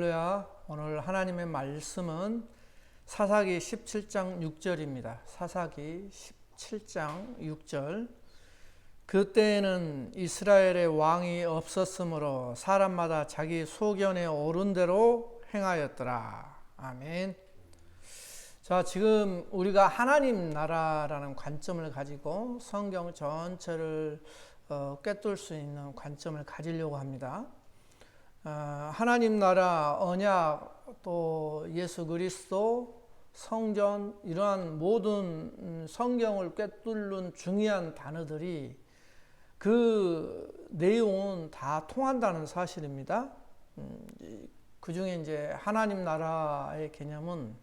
할렐루야. 오늘 하나님의 말씀은 사사기 17장 6절입니다. 사사기 17장 6절. 그때에는 이스라엘의 왕이 없었으므로 사람마다 자기 소견에 오른 대로 행하였더라. 아멘. 자, 지금 우리가 하나님 나라라는 관점을 가지고 성경 전체를 꿰뚫을 수 있는 관점을 가지려고 합니다. 하나님 나라, 언약, 또 예수 그리스도, 성전, 이러한 모든 성경을 꿰뚫는 중요한 단어들이 그 내용은 다 통한다는 사실입니다. 그 중에 이제 하나님 나라의 개념은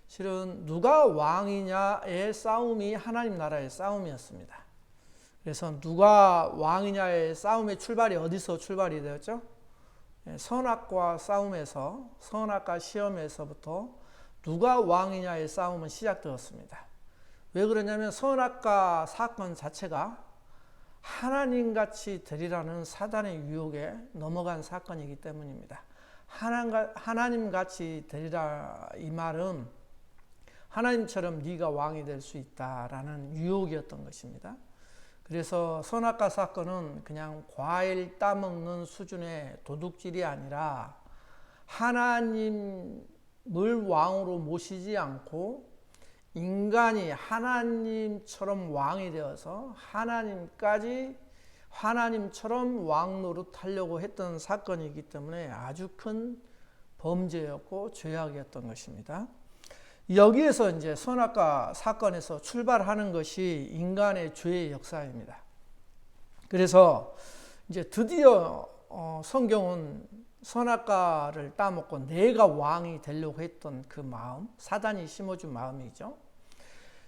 실은 누가 왕이냐의 싸움이 하나님 나라의 싸움이었습니다. 그래서 누가 왕이냐의 싸움의 출발이 어디서 출발이 되었죠? 선악과 싸움에서, 선악과 시험에서부터 누가 왕이냐의 싸움은 시작되었습니다. 왜 그러냐면 선악과 사건 자체가 하나님같이 되리라는 사단의 유혹에 넘어간 사건이기 때문입니다. 하나님같이 되리라 이 말은 하나님처럼 네가 왕이 될 수 있다라는 유혹이었던 것입니다. 그래서 선악과 사건은 그냥 과일 따먹는 수준의 도둑질이 아니라 하나님을 왕으로 모시지 않고 인간이 하나님처럼 왕이 되어서 하나님처럼 왕 노릇하려고 했던 사건이기 때문에 아주 큰 범죄였고 죄악이었던 것입니다. 여기에서 이제 선악과 사건에서 출발하는 것이 인간의 죄의 역사입니다. 그래서 이제 드디어 성경은 선악과를 따먹고 내가 왕이 되려고 했던 그 마음, 사단이 심어준 마음이죠.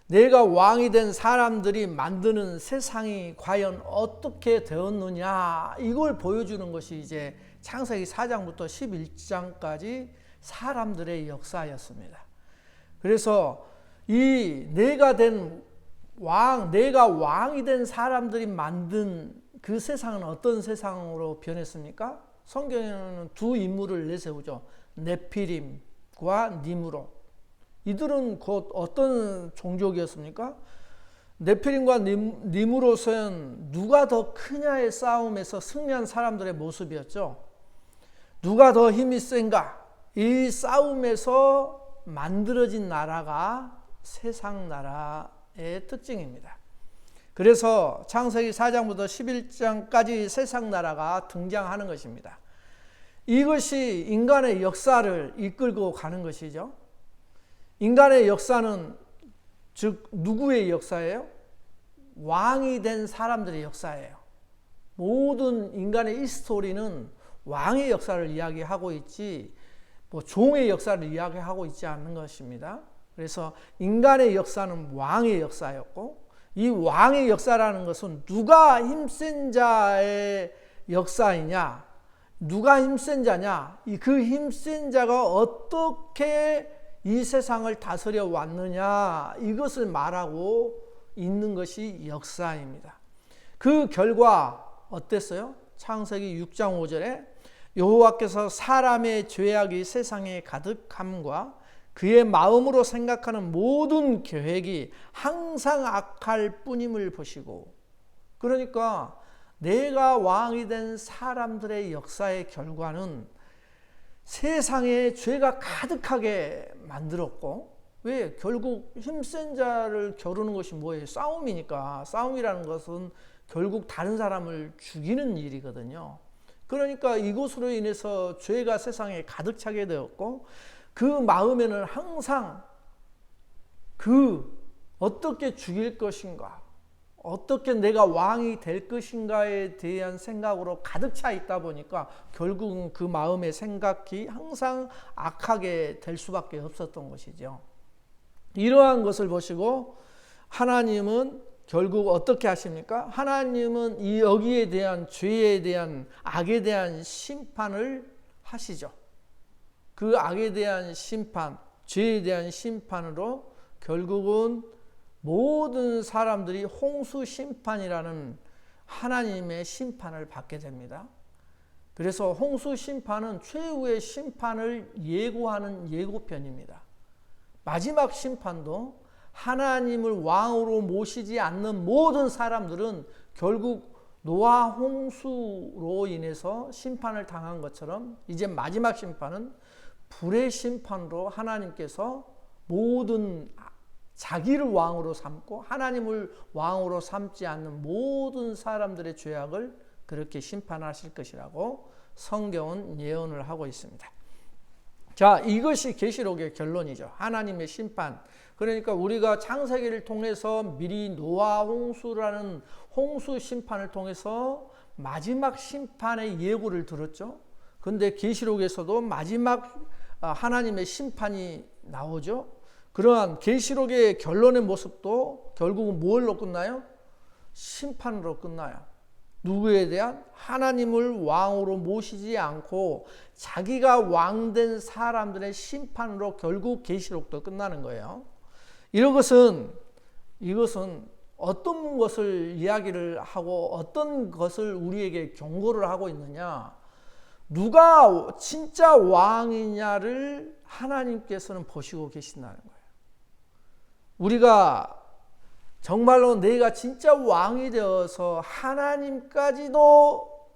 내가 왕이 된 사람들이 만드는 세상이 과연 어떻게 되었느냐, 이걸 보여주는 것이 이제 창세기 4장부터 11장까지 사람들의 역사였습니다. 그래서 이 내가 왕이 된 사람들이 만든 그 세상은 어떤 세상으로 변했습니까? 성경에는 두 인물을 내세우죠. 네피림과 니므롯. 이들은 곧 어떤 종족이었습니까? 네피림과 니므롯은 누가 더 크냐의 싸움에서 승리한 사람들의 모습이었죠. 누가 더 힘이 센가? 이 싸움에서 만들어진 나라가 세상 나라의 특징입니다. 그래서 창세기 4장부터 11장까지 세상 나라가 등장하는 것입니다. 이것이 인간의 역사를 이끌고 가는 것이죠. 인간의 역사는 즉 누구의 역사예요? 왕이 된 사람들의 역사예요. 모든 인간의 히스토리는 왕의 역사를 이야기하고 있지 종의 역사를 이야기하고 있지 않는 것입니다. 그래서 인간의 역사는 왕의 역사였고 이 왕의 역사라는 것은 누가 힘센 자의 역사이냐, 누가 힘센 자냐, 그 힘센 자가 어떻게 이 세상을 다스려 왔느냐, 이것을 말하고 있는 것이 역사입니다. 그 결과 어땠어요? 창세기 6장 5절에 여호와께서 사람의 죄악이 세상에 가득함과 그의 마음으로 생각하는 모든 계획이 항상 악할 뿐임을 보시고, 그러니까 내가 왕이 된 사람들의 역사의 결과는 세상에 죄가 가득하게 만들었고, 왜? 결국 힘센 자를 겨루는 것이 뭐예요? 싸움이니까. 싸움이라는 것은 결국 다른 사람을 죽이는 일이거든요. 그러니까 이것으로 인해서 죄가 세상에 가득 차게 되었고, 그 마음에는 항상 어떻게 죽일 것인가, 어떻게 내가 왕이 될 것인가에 대한 생각으로 가득 차 있다 보니까 결국은 그 마음의 생각이 항상 악하게 될 수밖에 없었던 것이죠. 이러한 것을 보시고 하나님은 결국 어떻게 하십니까? 하나님은 여기에 대한 죄에 대한 악에 대한 심판을 하시죠. 그 악에 대한 심판, 죄에 대한 심판으로 결국은 모든 사람들이 홍수 심판이라는 하나님의 심판을 받게 됩니다. 그래서 홍수 심판은 최후의 심판을 예고하는 예고편입니다. 마지막 심판도 하나님을 왕으로 모시지 않는 모든 사람들은 결국 노아 홍수로 인해서 심판을 당한 것처럼 이제 마지막 심판은 불의 심판으로 하나님께서 모든 자기를 왕으로 삼고 하나님을 왕으로 삼지 않는 모든 사람들의 죄악을 그렇게 심판하실 것이라고 성경은 예언을 하고 있습니다. 자, 이것이 계시록의 결론이죠. 하나님의 심판. 그러니까 우리가 창세기를 통해서 미리 노아 홍수라는 홍수 심판을 통해서 마지막 심판의 예고를 들었죠. 근데 계시록에서도 마지막 하나님의 심판이 나오죠. 그러한 계시록의 결론의 모습도 결국은 뭘로 끝나요? 심판으로 끝나요. 누구에 대한? 하나님을 왕으로 모시지 않고 자기가 왕된 사람들의 심판으로 결국 계시록도 끝나는 거예요. 이것은 어떤 것을 이야기를 하고 어떤 것을 우리에게 경고를 하고 있느냐? 누가 진짜 왕이냐를 하나님께서는 보시고 계신다는 거예요. 우리가 정말로 내가 진짜 왕이 되어서 하나님까지도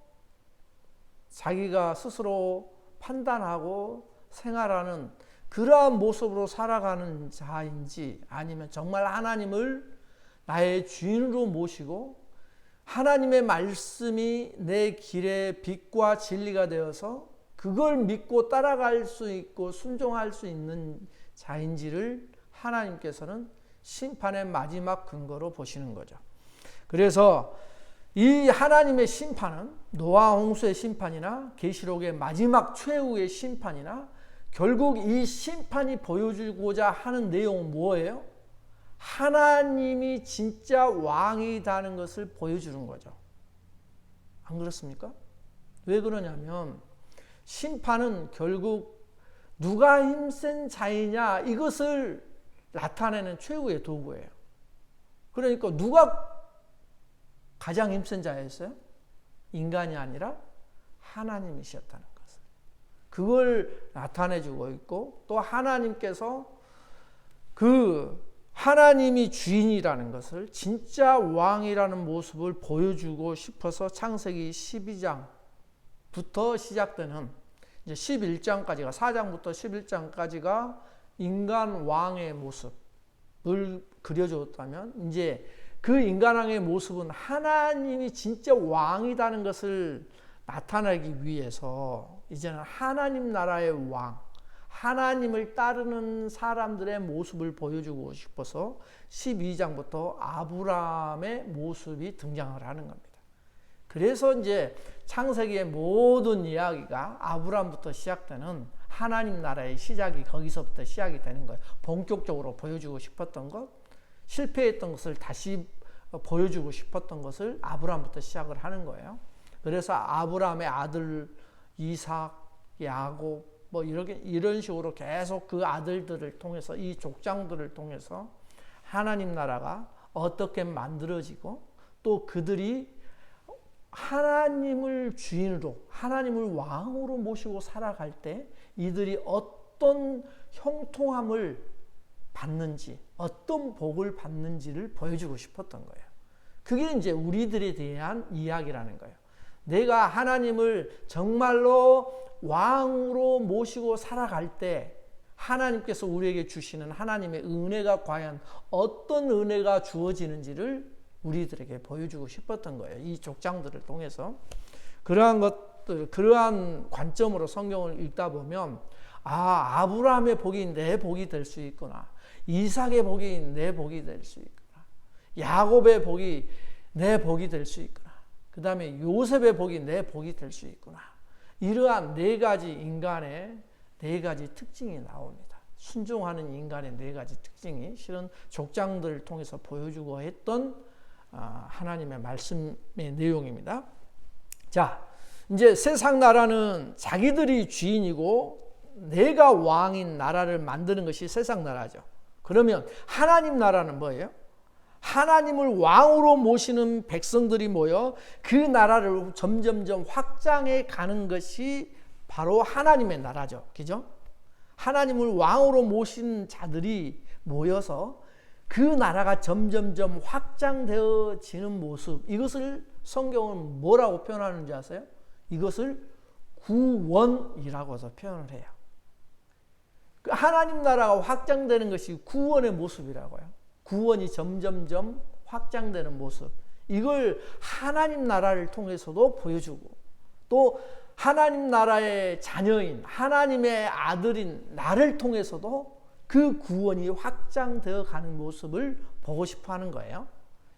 자기가 스스로 판단하고 생활하는 그러한 모습으로 살아가는 자인지, 아니면 정말 하나님을 나의 주인으로 모시고 하나님의 말씀이 내 길의 빛과 진리가 되어서 그걸 믿고 따라갈 수 있고 순종할 수 있는 자인지를 하나님께서는 심판의 마지막 근거로 보시는 거죠. 그래서 이 하나님의 심판은 노아 홍수의 심판이나 계시록의 마지막 최후의 심판이나 결국 이 심판이 보여주고자 하는 내용은 뭐예요? 하나님이 진짜 왕이라는 것을 보여주는 거죠. 안 그렇습니까? 왜 그러냐면 심판은 결국 누가 힘센 자이냐 이것을 나타내는 최후의 도구예요. 그러니까 누가 가장 힘센 자였어요? 인간이 아니라 하나님이셨다는 것을. 그걸 나타내주고 있고 또 하나님께서 그 하나님이 주인이라는 것을 진짜 왕이라는 모습을 보여주고 싶어서 창세기 12장부터 시작되는 이제 11장까지가 4장부터 11장까지가 인간 왕의 모습을 그려줬다면 이제 그 인간 왕의 모습은 하나님이 진짜 왕이라는 것을 나타내기 위해서 이제는 하나님 나라의 왕, 하나님을 따르는 사람들의 모습을 보여주고 싶어서 12장부터 아브라함의 모습이 등장을 하는 겁니다. 그래서 이제 창세기의 모든 이야기가 아브라함부터 시작되는 하나님 나라의 시작이 거기서부터 시작이 되는 거예요. 본격적으로 보여주고 싶었던 것, 실패했던 것을 다시 보여주고 싶었던 것을 아브라함부터 시작을 하는 거예요. 그래서 아브라함의 아들 이삭, 야곱 뭐 이런 식으로 계속 그 아들들을 통해서 이 족장들을 통해서 하나님 나라가 어떻게 만들어지고 또 그들이 하나님을 주인으로 하나님을 왕으로 모시고 살아갈 때 이들이 어떤 형통함을 받는지 어떤 복을 받는지를 보여주고 싶었던 거예요. 그게 이제 우리들에 대한 이야기라는 거예요. 내가 하나님을 정말로 왕으로 모시고 살아갈 때 하나님께서 우리에게 주시는 하나님의 은혜가 과연 어떤 은혜가 주어지는지를 우리들에게 보여주고 싶었던 거예요. 이 족장들을 통해서. 그러한 것들, 그러한 관점으로 성경을 읽다 보면 아브라함의 복이 내 복이 될 수 있구나. 이삭의 복이 내 복이 될 수 있구나. 야곱의 복이 내 복이 될 수 있구나. 그 다음에 요셉의 복이 내 복이 될 수 있구나. 이러한 네 가지 인간의 네 가지 특징이 나옵니다. 순종하는 인간의 네 가지 특징이 실은 족장들을 통해서 보여주고 했던 하나님의 말씀의 내용입니다. 자, 이제 세상 나라는 자기들이 주인이고 내가 왕인 나라를 만드는 것이 세상 나라죠. 그러면 하나님 나라는 뭐예요? 하나님을 왕으로 모시는 백성들이 모여 그 나라를 점점점 확장해 가는 것이 바로 하나님의 나라죠. 그죠? 하나님을 왕으로 모신 자들이 모여서 그 나라가 점점점 확장되어지는 모습, 이것을 성경은 뭐라고 표현하는지 아세요? 이것을 구원이라고 해서 표현을 해요. 하나님 나라가 확장되는 것이 구원의 모습이라고요. 구원이 점점점 확장되는 모습, 이걸 하나님 나라를 통해서도 보여주고, 또 하나님 나라의 자녀인 하나님의 아들인 나를 통해서도 그 구원이 확장되어 가는 모습을 보고 싶어 하는 거예요.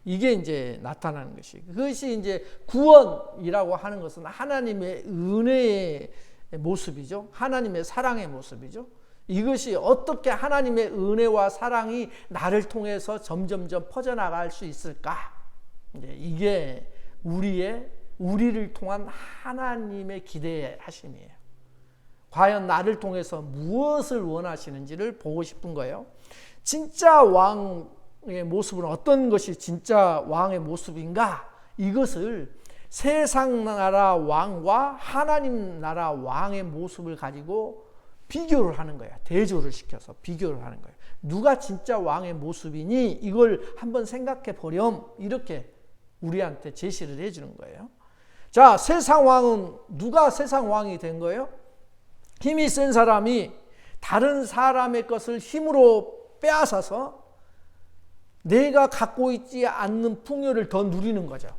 이게 이제 나타나는 것이, 그것이 이제 구원이라고 하는 것은 하나님의 은혜의 모습이죠. 하나님의 사랑의 모습이죠. 이것이 어떻게 하나님의 은혜와 사랑이 나를 통해서 점점점 퍼져나갈 수 있을까? 이게 우리를 통한 하나님의 기대하심이에요. 과연 나를 통해서 무엇을 원하시는지를 보고 싶은 거예요. 진짜 왕의 모습은 어떤 것이 진짜 왕의 모습인가? 이것을 세상 나라 왕과 하나님 나라 왕의 모습을 가지고 비교를 하는 거야. 대조를 시켜서 비교를 하는 거야. 누가 진짜 왕의 모습이니 이걸 한번 생각해 보렴, 이렇게 우리한테 제시를 해주는 거예요. 자, 세상 왕은 누가 세상 왕이 된 거예요? 힘이 센 사람이 다른 사람의 것을 힘으로 빼앗아서 내가 갖고 있지 않는 풍요를 더 누리는 거죠.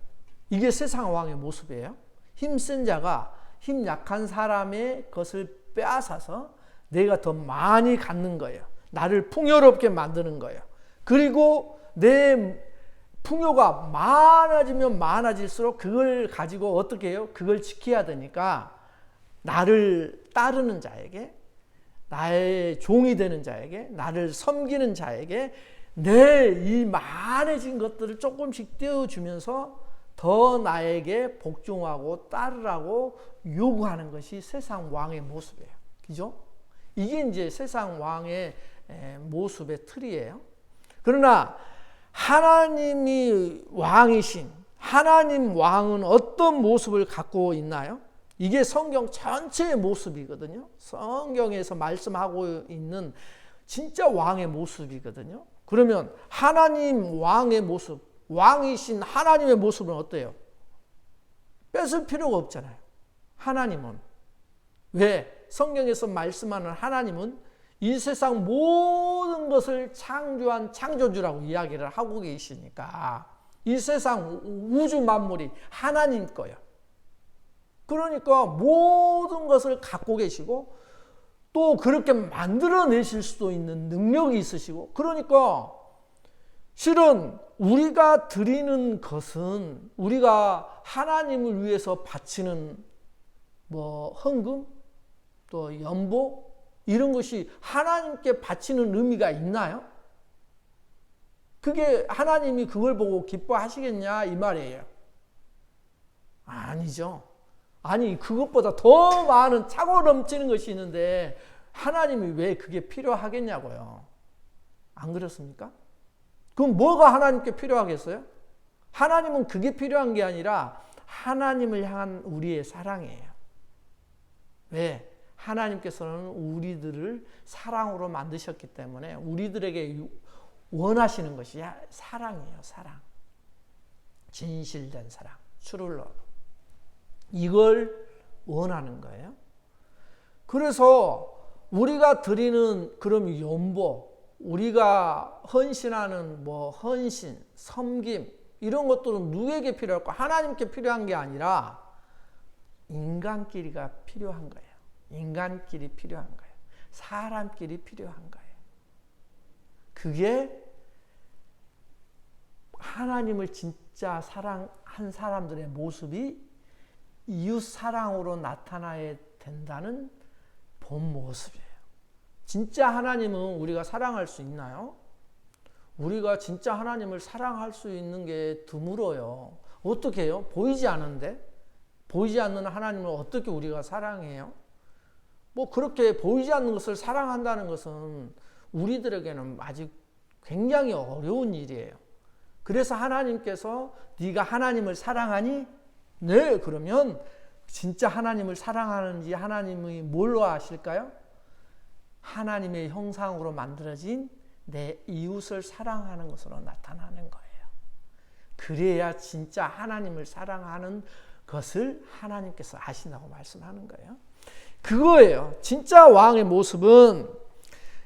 이게 세상 왕의 모습이에요. 힘 센 자가 힘 약한 사람의 것을 빼앗아서 내가 더 많이 갖는 거예요. 나를 풍요롭게 만드는 거예요. 그리고 내 풍요가 많아지면 많아질수록 그걸 가지고 어떻게 해요? 그걸 지켜야 되니까 나를 따르는 자에게, 나의 종이 되는 자에게, 나를 섬기는 자에게 내 이 많아진 것들을 조금씩 떼어주면서 더 나에게 복종하고 따르라고 요구하는 것이 세상 왕의 모습이에요. 그죠? 이게 이제 세상 왕의 모습의 틀이에요. 그러나 하나님이 왕이신 하나님 왕은 어떤 모습을 갖고 있나요? 이게 성경 전체의 모습이거든요. 성경에서 말씀하고 있는 진짜 왕의 모습이거든요. 그러면 하나님 왕의 모습, 왕이신 하나님의 모습은 어때요? 뺏을 필요가 없잖아요. 하나님은. 왜? 성경에서 말씀하는 하나님은 이 세상 모든 것을 창조한 창조주라고 이야기를 하고 계시니까 이 세상 우주 만물이 하나님 거예요. 그러니까 모든 것을 갖고 계시고 또 그렇게 만들어내실 수도 있는 능력이 있으시고, 그러니까 실은 우리가 드리는 것은 우리가 하나님을 위해서 바치는 헌금, 또 연보, 이런 것이 하나님께 바치는 의미가 있나요? 그게 하나님이 그걸 보고 기뻐하시겠냐 이 말이에요. 아니죠. 아니, 그것보다 더 많은 차고 넘치는 것이 있는데 하나님이 왜 그게 필요하겠냐고요. 안 그렇습니까? 그럼 뭐가 하나님께 필요하겠어요? 하나님은 그게 필요한 게 아니라 하나님을 향한 우리의 사랑이에요. 왜? 하나님께서는 우리들을 사랑으로 만드셨기 때문에 우리들에게 원하시는 것이 사랑이에요. 사랑. 진실된 사랑. true love. 이걸 원하는 거예요. 그래서 우리가 드리는 그럼 연보, 우리가 헌신하는 헌신, 섬김, 이런 것들은 누구에게 필요할까? 하나님께 필요한 게 아니라 인간끼리가 필요한 거예요. 인간끼리 필요한 거예요. 사람끼리 필요한 거예요. 그게 하나님을 진짜 사랑한 사람들의 모습이 이웃 사랑으로 나타나야 된다는 본 모습이에요. 진짜 하나님은 우리가 사랑할 수 있나요? 우리가 진짜 하나님을 사랑할 수 있는 게 드물어요. 어떻게 해요? 보이지 않는데? 보이지 않는 하나님을 어떻게 우리가 사랑해요? 그렇게 보이지 않는 것을 사랑한다는 것은 우리들에게는 아직 굉장히 어려운 일이에요. 그래서 하나님께서 네가 하나님을 사랑하니? 네. 그러면 진짜 하나님을 사랑하는지 하나님이 뭘로 아실까요? 하나님의 형상으로 만들어진 내 이웃을 사랑하는 것으로 나타나는 거예요. 그래야 진짜 하나님을 사랑하는 것을 하나님께서 아신다고 말씀하는 거예요. 그거예요. 진짜 왕의 모습은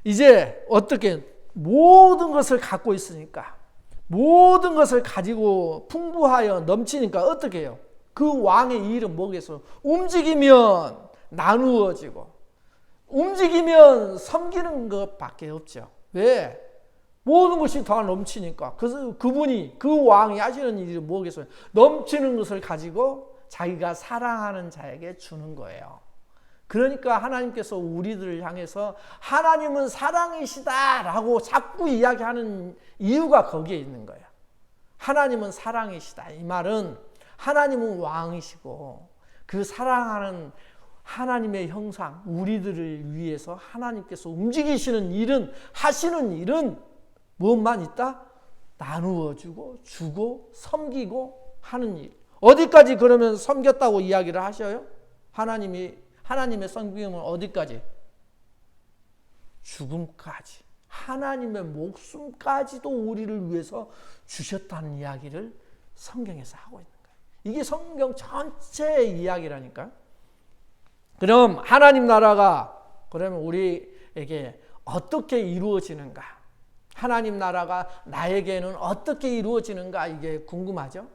이제 어떻게 모든 것을 갖고 있으니까, 모든 것을 가지고 풍부하여 넘치니까 어떻게 해요? 그 왕의 일은 뭐겠어요? 움직이면 나누어지고, 움직이면 섬기는 것밖에 없죠. 왜? 모든 것이 다 넘치니까. 그래서 그분이, 그 왕이 하시는 일이 뭐겠어요? 넘치는 것을 가지고 자기가 사랑하는 자에게 주는 거예요. 그러니까 하나님께서 우리들을 향해서 하나님은 사랑이시다 라고 자꾸 이야기하는 이유가 거기에 있는 거예요. 하나님은 사랑이시다. 이 말은 하나님은 왕이시고 그 사랑하는 하나님의 형상, 우리들을 위해서 하나님께서 움직이시는 일은, 하시는 일은 무엇만 있다? 나누어주고 주고 섬기고 하는 일. 어디까지 그러면 섬겼다고 이야기를 하셔요? 하나님의 섬김은 어디까지? 죽음까지. 하나님의 목숨까지도 우리를 위해서 주셨다는 이야기를 성경에서 하고 있는 거예요. 이게 성경 전체의 이야기라니까. 그럼 하나님 나라가 그러면 우리에게 어떻게 이루어지는가? 하나님 나라가 나에게는 어떻게 이루어지는가? 이게 궁금하죠?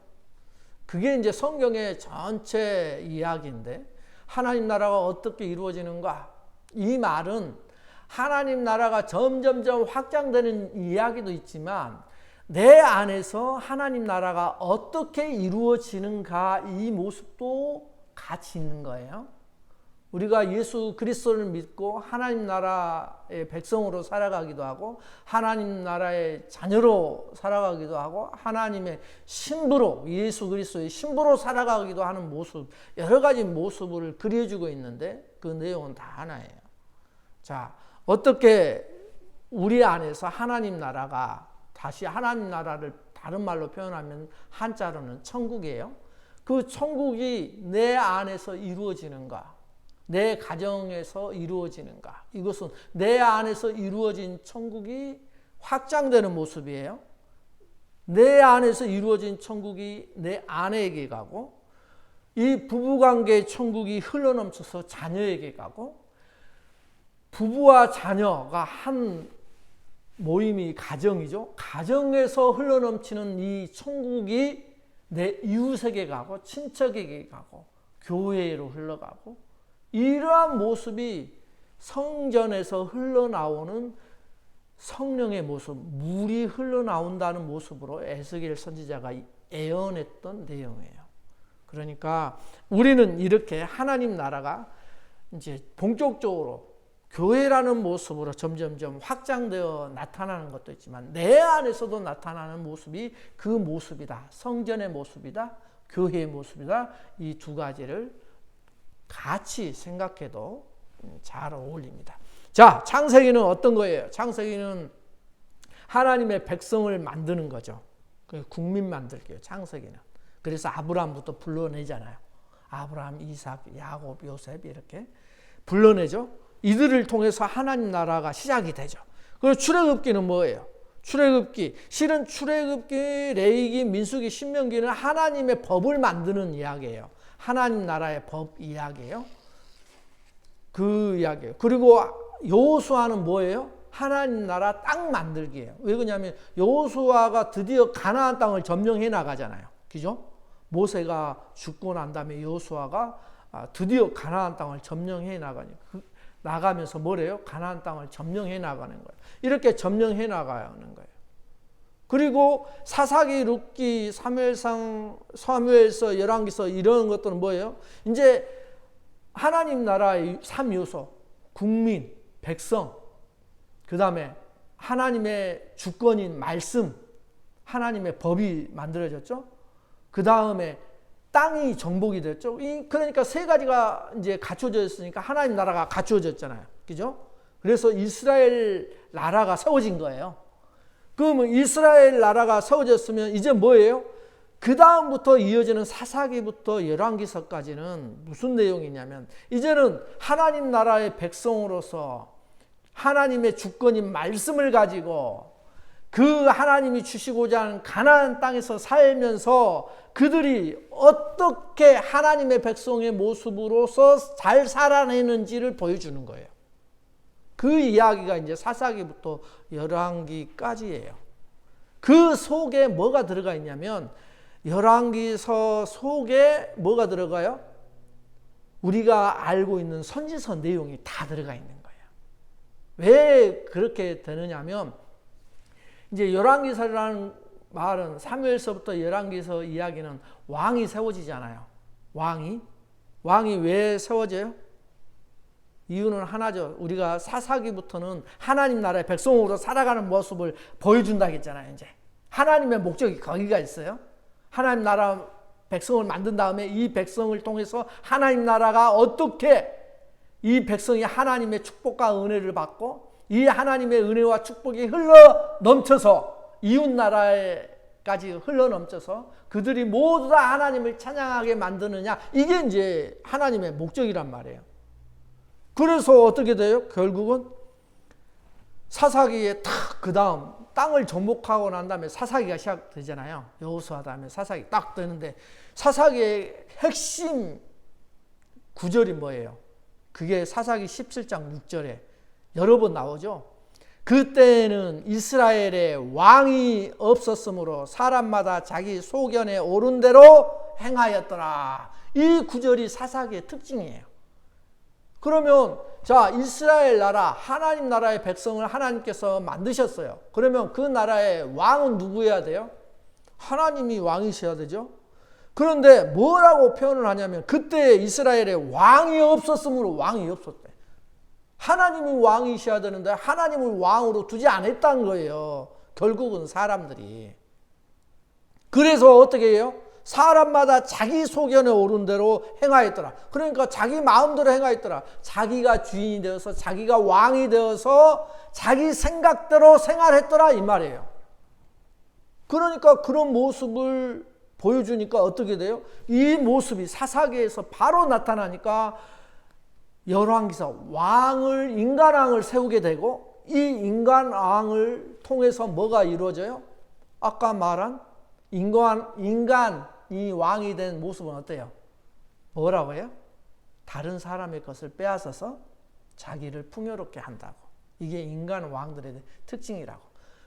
그게 이제 성경의 전체 이야기인데, 하나님 나라가 어떻게 이루어지는가? 이 말은 하나님 나라가 점점점 확장되는 이야기도 있지만 내 안에서 하나님 나라가 어떻게 이루어지는가, 이 모습도 같이 있는 거예요. 우리가 예수 그리스도를 믿고 하나님 나라의 백성으로 살아가기도 하고 하나님 나라의 자녀로 살아가기도 하고 하나님의 신부로, 예수 그리스도의 신부로 살아가기도 하는 모습, 여러 가지 모습을 그려주고 있는데 그 내용은 다 하나예요. 자, 어떻게 우리 안에서 하나님 나라가, 다시 하나님 나라를 다른 말로 표현하면 한자로는 천국이에요. 그 천국이 내 안에서 이루어지는가? 내 가정에서 이루어지는가? 이것은 내 안에서 이루어진 천국이 확장되는 모습이에요. 내 안에서 이루어진 천국이 내 아내에게 가고, 이 부부관계의 천국이 흘러넘쳐서 자녀에게 가고, 부부와 자녀가 한 모임이 가정이죠. 가정에서 흘러넘치는 이 천국이 내 이웃에게 가고, 친척에게 가고, 교회로 흘러가고, 이러한 모습이 성전에서 흘러나오는 성령의 모습, 물이 흘러나온다는 모습으로 에스겔 선지자가 예언했던 내용이에요. 그러니까 우리는 이렇게 하나님 나라가 이제 본격적으로 교회라는 모습으로 점점점 확장되어 나타나는 것도 있지만 내 안에서도 나타나는 모습이 그 모습이다. 성전의 모습이다. 교회의 모습이다. 이 두 가지를 같이 생각해도 잘 어울립니다. 자, 창세기는 어떤 거예요? 창세기는 하나님의 백성을 만드는 거죠. 국민 만들기예요, 창세기는. 그래서 아브라함부터 불러내잖아요. 아브라함, 이삭, 야곱, 요셉 이렇게 불러내죠. 이들을 통해서 하나님 나라가 시작이 되죠. 그리고 출애굽기는 뭐예요? 출애굽기, 실은 출애굽기, 레위기, 민수기, 신명기는 하나님의 법을 만드는 이야기예요. 하나님 나라의 법 이야기예요. 그 이야기예요. 그리고 여호수아는 뭐예요? 하나님 나라 땅 만들기예요. 왜 그러냐면 여호수아가 드디어 가나안 땅을 점령해 나가잖아요. 그죠? 모세가 죽고 난 다음에 여호수아가 드디어 가나안 땅을 점령해 나가면서 뭐래요? 가나안 땅을 점령해 나가는 거예요. 이렇게 점령해 나가는 거예요. 그리고 사사기, 룻기, 사무엘서, 열왕기서 이런 것들은 뭐예요? 이제 하나님 나라의 3요소, 국민, 백성, 그 다음에 하나님의 주권인 말씀, 하나님의 법이 만들어졌죠. 그 다음에 땅이 정복이 됐죠. 그러니까 세 가지가 이제 갖춰져 있으니까 하나님 나라가 갖춰졌잖아요. 그죠? 그래서 이스라엘 나라가 세워진 거예요. 그러면 이스라엘 나라가 세워졌으면 이제 뭐예요? 그 다음부터 이어지는 사사기부터 열왕기서까지는 무슨 내용이냐면 이제는 하나님 나라의 백성으로서 하나님의 주권인 말씀을 가지고 그 하나님이 주시고자 하는 가나안 땅에서 살면서 그들이 어떻게 하나님의 백성의 모습으로서 잘 살아내는지를 보여주는 거예요. 그 이야기가 이제 사사기부터 열왕기까지예요. 그 속에 뭐가 들어가 있냐면 열왕기서 속에 뭐가 들어가요? 우리가 알고 있는 선지서 내용이 다 들어가 있는 거예요. 왜 그렇게 되느냐면 이제 열왕기서라는 말은 사무엘서부터 열왕기서 이야기는 왕이 세워지잖아요. 왕이 왜 세워져요? 이유는 하나죠. 우리가 사사기부터는 하나님 나라의 백성으로 살아가는 모습을 보여준다 했잖아요. 이제 하나님의 목적이 거기가 있어요. 하나님 나라 백성을 만든 다음에 이 백성을 통해서 하나님 나라가 어떻게 이 백성이 하나님의 축복과 은혜를 받고 이 하나님의 은혜와 축복이 흘러 넘쳐서 이웃 나라에까지 흘러 넘쳐서 그들이 모두 다 하나님을 찬양하게 만드느냐, 이게 이제 하나님의 목적이란 말이에요. 그래서 어떻게 돼요? 결국은 사사기에 딱 그 다음 땅을 정복하고 난 다음에 사사기가 시작되잖아요. 여호수아 다음에 사사기 딱 되는데 사사기의 핵심 구절이 뭐예요? 그게 사사기 17장 6절에 여러 번 나오죠. 그때는 이스라엘에 왕이 없었으므로 사람마다 자기 소견에 오른 대로 행하였더라. 이 구절이 사사기의 특징이에요. 그러면 자, 이스라엘 나라, 하나님 나라의 백성을 하나님께서 만드셨어요. 그러면 그 나라의 왕은 누구여야 돼요? 하나님이 왕이셔야 되죠. 그런데 뭐라고 표현을 하냐면 그때 이스라엘에 왕이 없었으므로 왕이 없었대. 하나님이 왕이셔야 되는데 하나님을 왕으로 두지 않았다는 거예요. 결국은 사람들이. 그래서 어떻게 해요? 사람마다 자기 소견에 오른 대로 행하였더라. 그러니까 자기 마음대로 행하였더라. 자기가 주인이 되어서 자기가 왕이 되어서 자기 생각대로 생활했더라 이 말이에요. 그러니까 그런 모습을 보여주니까 어떻게 돼요? 이 모습이 사사기에서 바로 나타나니까 열왕기서 왕을 인간왕을 세우게 되고 이 인간왕을 통해서 뭐가 이루어져요? 아까 말한 인간이 왕이 된 모습은 어때요? 뭐라고 해요? 다른 사람의 것을 빼앗아서 자기를 풍요롭게 한다고. 이게 인간 왕들의 특징이라고.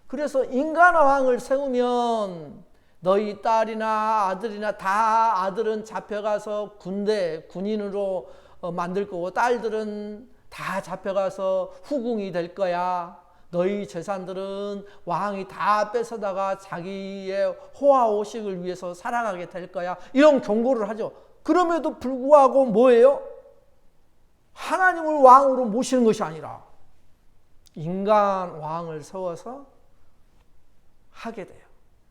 그래서 인간 왕을 세우면 너희 딸이나 아들이나 다 아들은 잡혀가서 군인으로 만들 거고 딸들은 다 잡혀가서 후궁이 될 거야. 너희 재산들은 왕이 다 뺏어다가 자기의 호화호식을 위해서 살아가게 될 거야. 이런 경고를 하죠. 그럼에도 불구하고 뭐예요? 하나님을 왕으로 모시는 것이 아니라 인간 왕을 세워서 하게 돼요.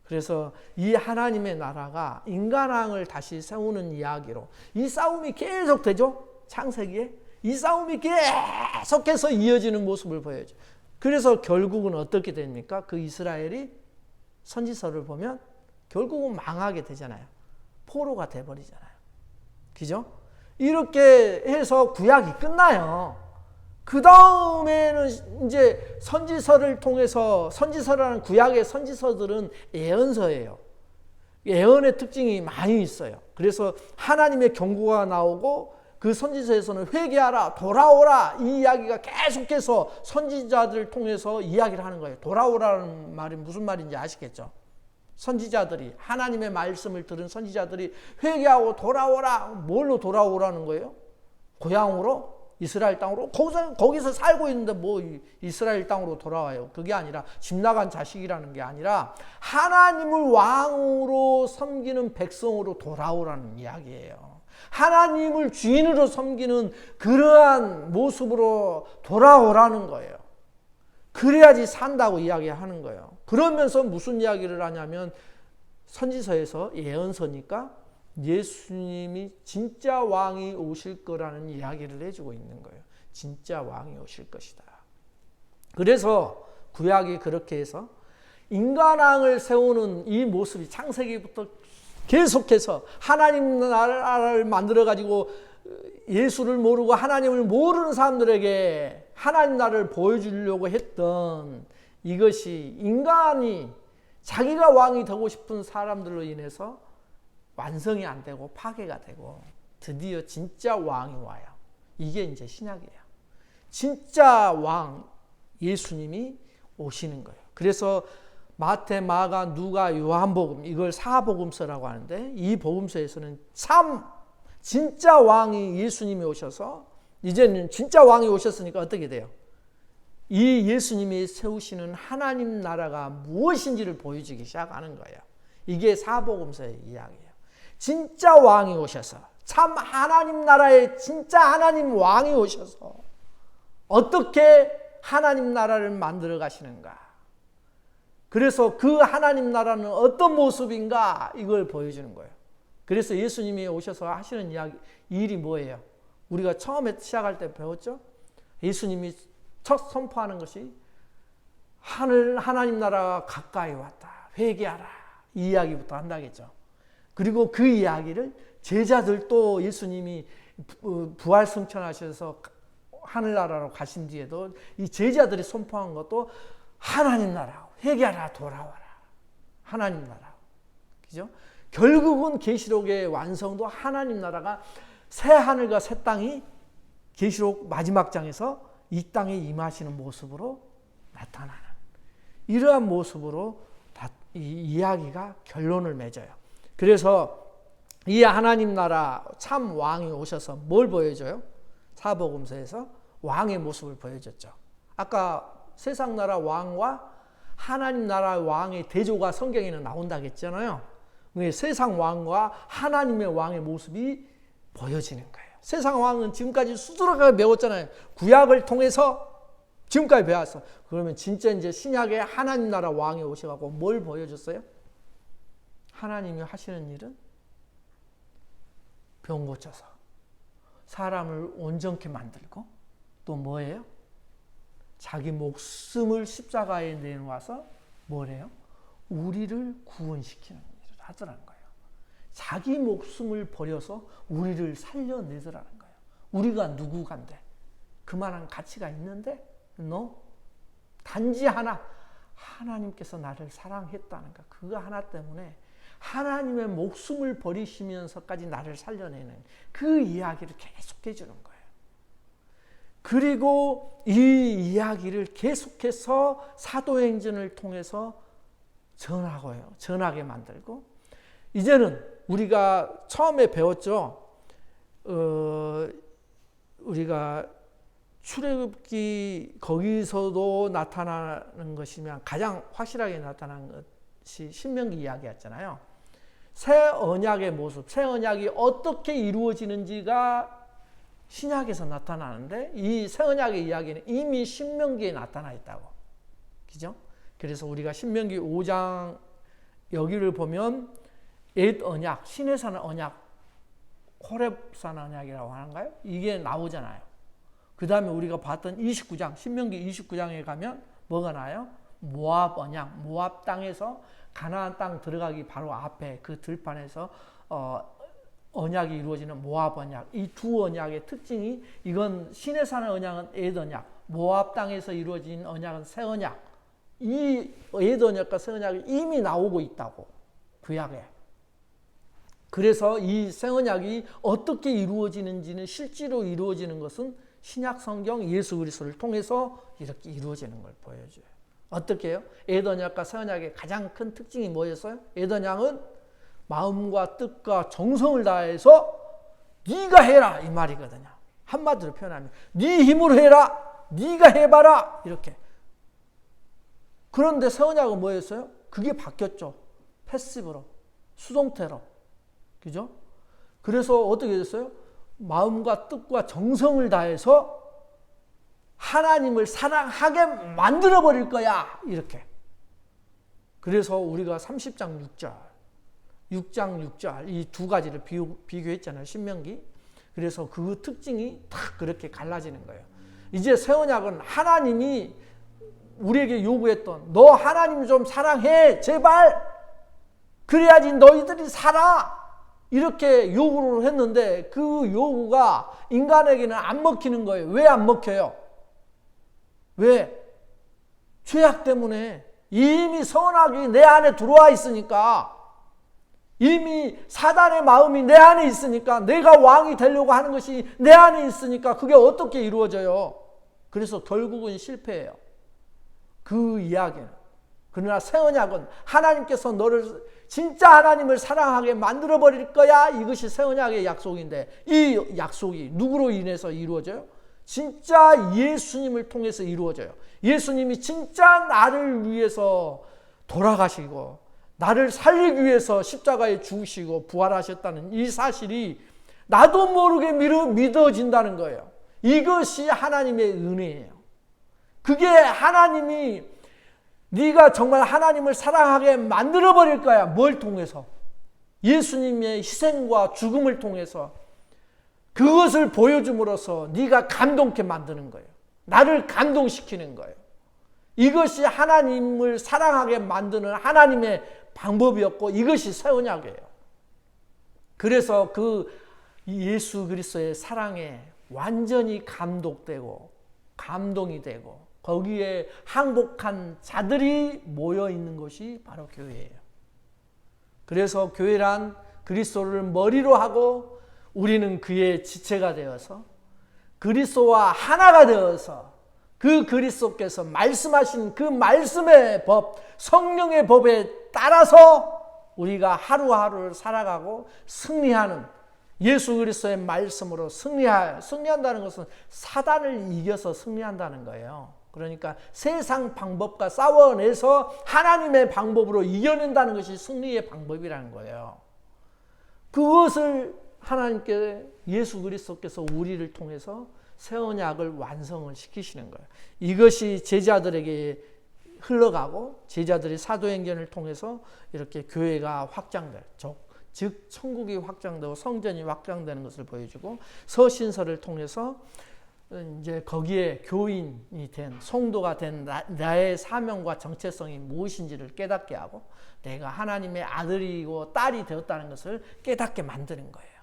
그래서 이 하나님의 나라가 인간 왕을 다시 세우는 이야기로 이 싸움이 계속 되죠. 창세기에 이 싸움이 계속해서 이어지는 모습을 보여줘요. 그래서 결국은 어떻게 됩니까? 그 이스라엘이 선지서를 보면 결국은 망하게 되잖아요. 포로가 돼버리잖아요. 그죠? 이렇게 해서 구약이 끝나요. 그 다음에는 이제 선지서를 통해서, 선지서라는 구약의 선지서들은 예언서예요. 예언의 특징이 많이 있어요. 그래서 하나님의 경고가 나오고 그 선지서에서는 회개하라, 돌아오라, 이 이야기가 계속해서 선지자들을 통해서 이야기를 하는 거예요. 돌아오라는 말이 무슨 말인지 아시겠죠? 선지자들이, 하나님의 말씀을 들은 선지자들이 회개하고 돌아오라. 뭘로 돌아오라는 거예요? 고향으로? 이스라엘 땅으로? 거기서 살고 있는데 뭐 이스라엘 땅으로 돌아와요. 그게 아니라 집 나간 자식이라는 게 아니라 하나님을 왕으로 섬기는 백성으로 돌아오라는 이야기예요. 하나님을 주인으로 섬기는 그러한 모습으로 돌아오라는 거예요. 그래야지 산다고 이야기하는 거예요. 그러면서 무슨 이야기를 하냐면 선지서에서 예언서니까 예수님이 진짜 왕이 오실 거라는 이야기를 해주고 있는 거예요. 진짜 왕이 오실 것이다. 그래서 구약이 그렇게 해서 인간왕을 세우는 이 모습이 창세기부터 계속해서 하나님 나라를 만들어가지고 예수를 모르고 하나님을 모르는 사람들에게 하나님 나라를 보여주려고 했던 이것이 인간이 자기가 왕이 되고 싶은 사람들로 인해서 완성이 안 되고 파괴가 되고 드디어 진짜 왕이 와요. 이게 이제 신약이에요. 진짜 왕 예수님이 오시는 거예요. 그래서 마태, 마가, 누가, 요한복음 이걸 사복음서라고 하는데 이 복음서에서는 참 진짜 왕이 예수님이 오셔서 이제는 진짜 왕이 오셨으니까 어떻게 돼요? 이 예수님이 세우시는 하나님 나라가 무엇인지를 보여주기 시작하는 거예요. 이게 사복음서의 이야기예요. 진짜 왕이 오셔서 참 하나님 나라의 진짜 하나님 왕이 오셔서 어떻게 하나님 나라를 만들어 가시는가. 그래서 그 하나님 나라는 어떤 모습인가 이걸 보여주는 거예요. 그래서 예수님이 오셔서 하시는 일이 뭐예요? 우리가 처음에 시작할 때 배웠죠? 예수님이 첫 선포하는 것이 하나님 나라가 가까이 왔다. 회개하라. 이 이야기부터 한다겠죠. 그리고 그 이야기를 제자들도 예수님이 부활 승천하셔서 하늘나라로 가신 뒤에도 이 제자들이 선포한 것도 하나님 나라, 회개하라, 돌아와라. 하나님 나라. 그죠? 결국은 계시록의 완성도 하나님 나라가 새 하늘과 새 땅이 계시록 마지막 장에서 이 땅에 임하시는 모습으로 나타나는 이러한 모습으로 이 이야기가 결론을 맺어요. 그래서 이 하나님 나라 참 왕이 오셔서 뭘 보여줘요? 사복음서에서 왕의 모습을 보여줬죠. 아까 세상 나라 왕과 하나님 나라 왕의 대조가 성경에는 나온다고 했잖아요. 세상 왕과 하나님의 왕의 모습이 보여지는 거예요. 세상 왕은 지금까지 수두룩하게 배웠잖아요. 구약을 통해서 지금까지 배웠어. 그러면 진짜 이제 신약에 하나님 나라 왕이 오셔갖고 뭘 보여줬어요? 하나님이 하시는 일은 병 고쳐서 사람을 온전케 만들고 또 뭐예요? 자기 목숨을 십자가에 내놓아서 뭐래요? 우리를 구원시키는 일을 하더라는 거예요. 자기 목숨을 버려서 우리를 살려내더라는 거예요. 우리가 누구간데? 그만한 가치가 있는데? 너? 단지 하나, 하나님께서 나를 사랑했다는 거. 그거 하나 때문에 하나님의 목숨을 버리시면서까지 나를 살려내는 그 이야기를 계속해 주는 거예요. 그리고 이 이야기를 계속해서 사도행전을 통해서 전하게 만들고 이제는 우리가 처음에 배웠죠. 우리가 출애굽기 거기서도 나타나는 것이면 가장 확실하게 나타난 것이 신명기 이야기였잖아요. 새 언약의 모습, 새 언약이 어떻게 이루어지는지가 신약에서 나타나는데 이 새 언약의 이야기는 이미 신명기에 나타나 있다고. 그죠? 그래서 우리가 신명기 5장 여기를 보면 옛 언약, 시내산 언약, 호렙산 언약이라고 하는가요? 이게 나오잖아요. 그 다음에 우리가 봤던 29장, 신명기 29장에 가면 뭐가 나요? 모압 언약, 모압 땅에서 가나안 땅 들어가기 바로 앞에 그 들판에서 언약이 이루어지는 모압 언약. 이 두 언약의 특징이 이건 시내산의 언약은 옛 언약, 모압 땅에서 이루어진 언약은 새 언약. 이 옛 언약과 새 언약이 이미 나오고 있다고 구약에. 그래서 이 새 언약이 어떻게 이루어지는지는 실제로 이루어지는 것은 신약 성경 예수 그리스도를 통해서 이렇게 이루어지는 걸 보여줘요. 어떻게 해요? 옛 언약과 새 언약의 가장 큰 특징이 뭐였어요? 옛 언약은 마음과 뜻과 정성을 다해서 네가 해라 이 말이거든요. 한마디로 표현하면 네 힘으로 해라, 네가 해봐라 이렇게. 그런데 새 언약은 뭐였어요? 그게 바뀌었죠. 패시브로, 수동태로. 그죠? 그래서 어떻게 됐어요? 마음과 뜻과 정성을 다해서 하나님을 사랑하게 만들어버릴 거야. 이렇게. 그래서 우리가 30장 6절, 6장 6절 이 두 가지를 비교했잖아요. 신명기. 그래서 그 특징이 딱 그렇게 갈라지는 거예요. 이제 새 언약은 하나님이 우리에게 요구했던 너 하나님 좀 사랑해 제발 그래야지 너희들이 살아 이렇게 요구를 했는데 그 요구가 인간에게는 안 먹히는 거예요. 왜 안 먹혀요? 왜? 죄악 때문에 이미 선악이 내 안에 들어와 있으니까 이미 사단의 마음이 내 안에 있으니까 내가 왕이 되려고 하는 것이 내 안에 있으니까 그게 어떻게 이루어져요? 그래서 결국은 실패해요. 그 이야기는. 그러나 새 언약은 하나님께서 너를 진짜 하나님을 사랑하게 만들어버릴 거야. 이것이 새 언약의 약속인데 이 약속이 누구로 인해서 이루어져요? 진짜 예수님을 통해서 이루어져요. 예수님이 진짜 나를 위해서 돌아가시고 나를 살리기 위해서 십자가에 죽으시고 부활하셨다는 이 사실이 나도 모르게 믿어진다는 거예요. 이것이 하나님의 은혜예요. 그게 하나님이 네가 정말 하나님을 사랑하게 만들어버릴 거야. 뭘 통해서? 예수님의 희생과 죽음을 통해서 그것을 보여줌으로써 네가 감동케 만드는 거예요. 나를 감동시키는 거예요. 이것이 하나님을 사랑하게 만드는 하나님의 방법이었고 이것이 새 언약이에요. 그래서 그 예수 그리스도의 사랑에 완전히 감동되고 감동이 되고 거기에 항복한 자들이 모여 있는 것이 바로 교회예요. 그래서 교회란 그리스도를 머리로 하고 우리는 그의 지체가 되어서 그리스도와 하나가 되어서 그 그리스도께서 말씀하신 그 말씀의 법, 성령의 법에 따라서 우리가 하루하루를 살아가고 승리하는 예수 그리스도의 말씀으로 승리한다는 것은 사단을 이겨서 승리한다는 거예요. 그러니까 세상 방법과 싸워내서 하나님의 방법으로 이겨낸다는 것이 승리의 방법이라는 거예요. 그것을 하나님께 예수 그리스도께서 우리를 통해서 새 언약을 완성을 시키시는 거예요. 이것이 제자들에게 흘러가고 제자들이 사도행전을 통해서 이렇게 교회가 확장돼요. 즉 천국이 확장되고 성전이 확장되는 것을 보여주고 서신서를 통해서 이제 거기에 교인이 된 성도가 된 나의 사명과 정체성이 무엇인지를 깨닫게 하고 내가 하나님의 아들이고 딸이 되었다는 것을 깨닫게 만드는 거예요.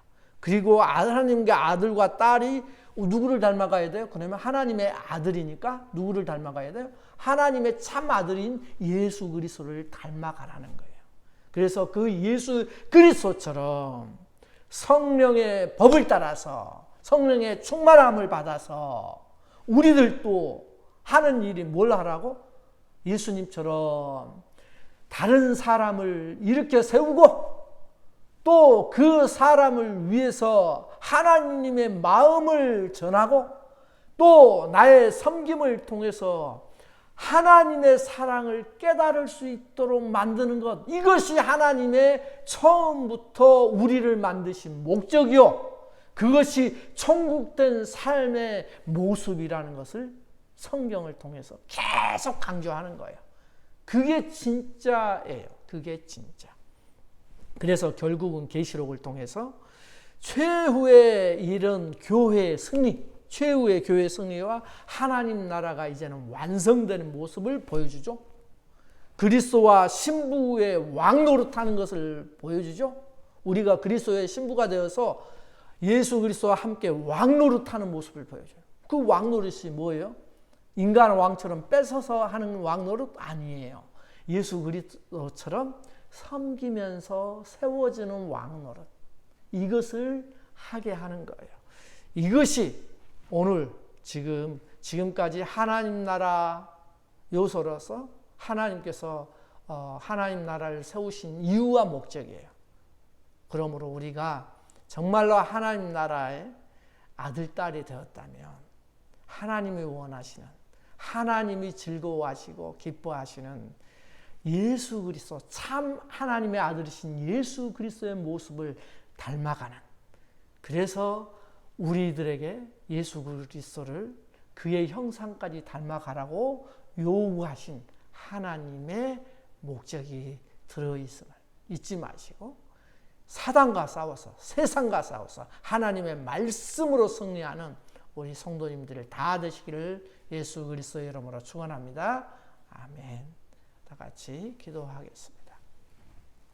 그리고 하나님의 아들과 딸이 누구를 닮아가야 돼요? 그러면 하나님의 아들이니까 누구를 닮아가야 돼요? 하나님의 참 아들인 예수 그리스도를 닮아가라는 거예요. 그래서 그 예수 그리스도처럼 성령의 법을 따라서 성령의 충만함을 받아서 우리들도 하는 일이 뭘 하라고? 예수님처럼 다른 사람을 일으켜 세우고 또 그 사람을 위해서 하나님의 마음을 전하고 또 나의 섬김을 통해서 하나님의 사랑을 깨달을 수 있도록 만드는 것, 이것이 하나님의 처음부터 우리를 만드신 목적이요 그것이 천국된 삶의 모습이라는 것을 성경을 통해서 계속 강조하는 거예요. 그게 진짜예요. 그게 진짜. 그래서 결국은 계시록을 통해서 최후의 이런 교회의 승리, 최후의 교회의 승리와 하나님 나라가 이제는 완성되는 모습을 보여주죠. 그리스도와 신부의 왕노릇하는 것을 보여주죠. 우리가 그리스도의 신부가 되어서 예수 그리스도와 함께 왕노릇하는 모습을 보여줘요. 그 왕노릇이 뭐예요? 인간 왕처럼 뺏어서 하는 왕노릇 아니에요. 예수 그리스도처럼 섬기면서 세워지는 왕노릇, 이것을 하게 하는 거예요. 이것이 오늘 지금까지 하나님 나라 요소로서 하나님께서 하나님 나라를 세우신 이유와 목적이에요. 그러므로 우리가 정말로 하나님 나라의 아들, 딸이 되었다면 하나님이 원하시는, 하나님이 즐거워하시고 기뻐하시는 예수 그리스도, 참 하나님의 아들이신 예수 그리스도의 모습을 닮아가는, 그래서 우리들에게 예수 그리스도를 그의 형상까지 닮아가라고 요구하신 하나님의 목적이 들어있음을 잊지 마시고 사단과 싸워서, 세상과 싸워서 하나님의 말씀으로 승리하는 우리 성도님들 다 되시기를 예수 그리스도의 이름으로 축원합니다. 아멘. 다 같이 기도하겠습니다.